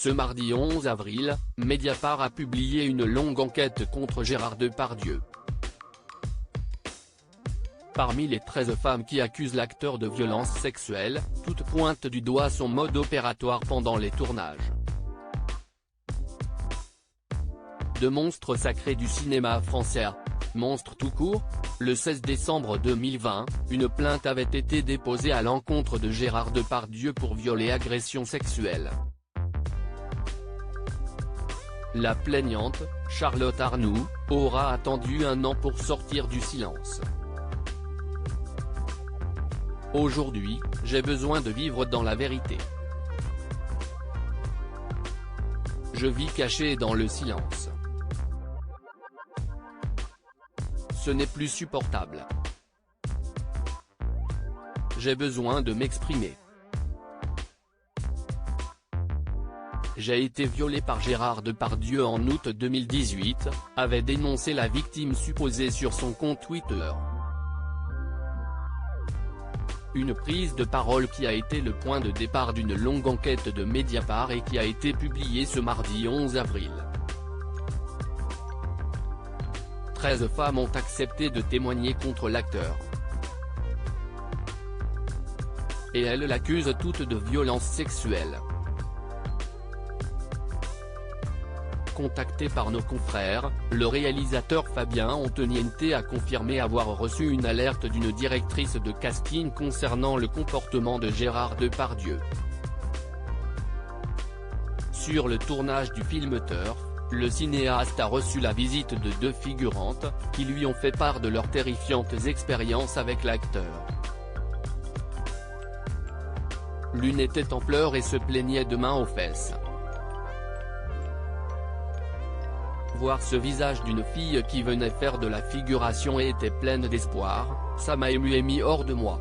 Ce mardi 11 avril, Mediapart a publié une longue enquête contre Gérard Depardieu. Parmi les 13 femmes qui accusent l'acteur de violences sexuelles, toutes pointent du doigt son mode opératoire pendant les tournages. De monstre sacré du cinéma français à monstre tout court, le 16 décembre 2020, une plainte avait été déposée à l'encontre de Gérard Depardieu pour viol et agression sexuelle. La plaignante, Charlotte Arnoux, aura attendu 1 an pour sortir du silence. Aujourd'hui, j'ai besoin de vivre dans la vérité. Je vis caché dans le silence. Ce n'est plus supportable. J'ai besoin de m'exprimer. J'ai été violée par Gérard Depardieu en août 2018, avait dénoncé la victime supposée sur son compte Twitter. Une prise de parole qui a été le point de départ d'une longue enquête de Mediapart et qui a été publiée ce mardi 11 avril. 13 femmes ont accepté de témoigner contre l'acteur. Et elles l'accusent toutes de violences sexuelles. Contacté par nos confrères, le réalisateur Fabien Antoniente a confirmé avoir reçu une alerte d'une directrice de casting concernant le comportement de Gérard Depardieu. Sur le tournage du film Turf, le cinéaste a reçu la visite de 2 figurantes, qui lui ont fait part de leurs terrifiantes expériences avec l'acteur. L'une était en pleurs et se plaignait de mains aux fesses. Voir ce visage d'une fille qui venait faire de la figuration et était pleine d'espoir, ça m'a ému et mis hors de moi.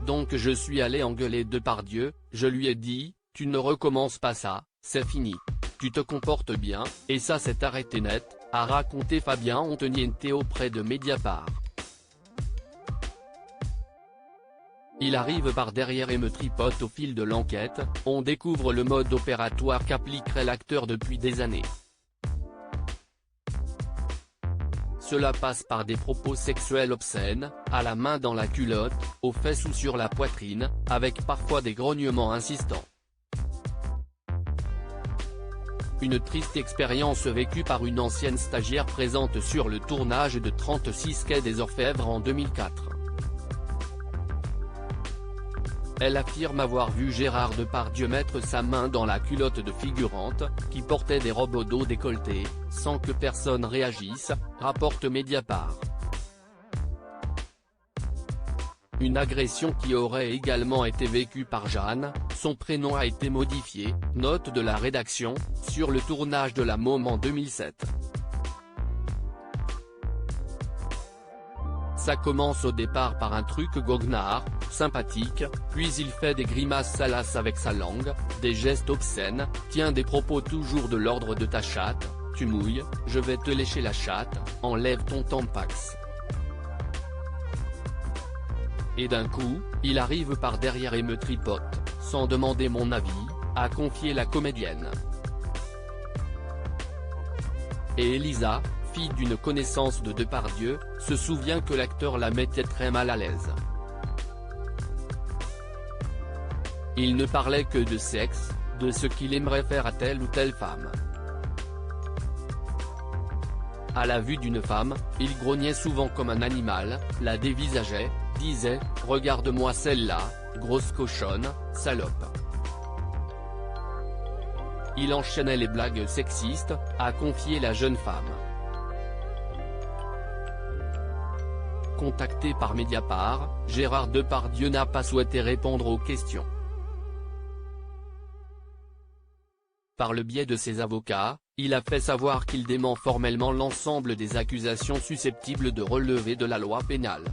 Donc je suis allé engueuler Depardieu, je lui ai dit, tu ne recommences pas ça, c'est fini. Tu te comportes bien, et ça s'est arrêté net, a raconté Fabien Antoniente auprès de Mediapart. Il arrive par derrière et me tripote au fil de l'enquête, on découvre le mode opératoire qu'appliquerait l'acteur depuis des années. Cela passe par des propos sexuels obscènes, à la main dans la culotte, aux fesses ou sur la poitrine, avec parfois des grognements insistants. Une triste expérience vécue par une ancienne stagiaire présente sur le tournage de 36 quai des Orfèvres en 2004. Elle affirme avoir vu Gérard Depardieu mettre sa main dans la culotte de figurante, qui portait des robes au dos décolleté, sans que personne réagisse, rapporte Mediapart. Une agression qui aurait également été vécue par Jeanne, son prénom a été modifié, note de la rédaction, sur le tournage de La Môme en 2007. Ça commence au départ par un truc goguenard, sympathique, puis il fait des grimaces salaces avec sa langue, des gestes obscènes, tient des propos toujours de l'ordre de ta chatte, tu mouilles, je vais te lécher la chatte, enlève ton tampax. Et d'un coup, il arrive par derrière et me tripote, sans demander mon avis, a confié la comédienne. Et Elisa, fille d'une connaissance de Depardieu, se souvient que l'acteur la mettait très mal à l'aise. Il ne parlait que de sexe, de ce qu'il aimerait faire à telle ou telle femme. À la vue d'une femme, il grognait souvent comme un animal, la dévisageait, disait « Regarde-moi celle-là, grosse cochonne, salope ». Il enchaînait les blagues sexistes, a confié la jeune femme. Contacté par Mediapart, Gérard Depardieu n'a pas souhaité répondre aux questions. Par le biais de ses avocats, il a fait savoir qu'il dément formellement l'ensemble des accusations susceptibles de relever de la loi pénale.